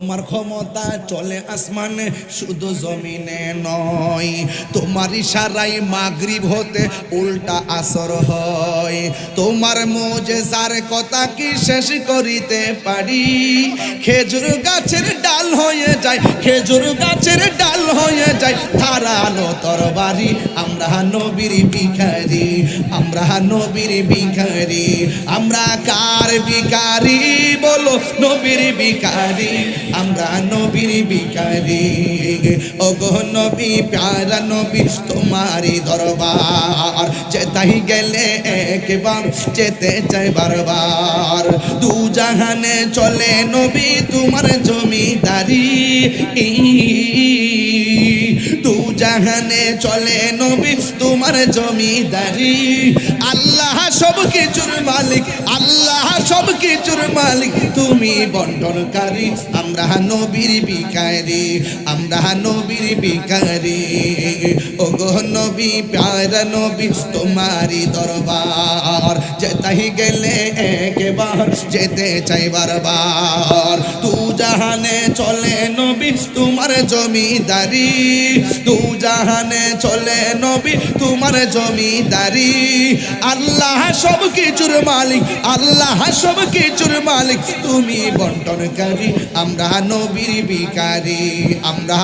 তোমার ক্ষমতা চলে আসমানে শুধু জমিনে নয়, তোমার ইশারায় মাগরিব হতে উল্টা আসর হয়। তোমার মুজিজার কথা কি শেষ করিতে পারি? খেজুর গাছের ডাল হয়ে যায়, খেজুর গাছের ডাল হয়ে যায় ধারালো তরবারি। আমরা নবীর ভিখারি, আমরা নবীর ভিখারি। আমরা কার ভিখারি বলো? নবীর ভিখারি, আমরা নবীর ভিখারি। ওগো নবী প্যারা নবী তোমারই দরবার যেতাই গেলে একবার যেতে চাই বারবার। দু জাহানে চলে নবী তোমার জমিদারি, দু জাহানে চলে নবী তোমার জমিদারি। আল্লাহ সব কিছুর মালিক, আল্লাহ সব কিছুর মালিক, তুমি বন্টনকারী। আমরা নবীর ভিখারি, আমরা নবীর ভিখারি। ওগো নবী প্যারা নবী তোমারই দরবার যেতাই গেলে একবার যেতে চাই বারবার। তু জাহানে চলে নবী তোমার জমিদারি, তু জাহানে চলে নবী তোমার জমিদারি। আল্লাহ সব কিছুর মালিক, আল্লাহ সব কিছুর মালিক, তুমি বন্টনকারী। আমরা নবীর ভিখারি, আমরা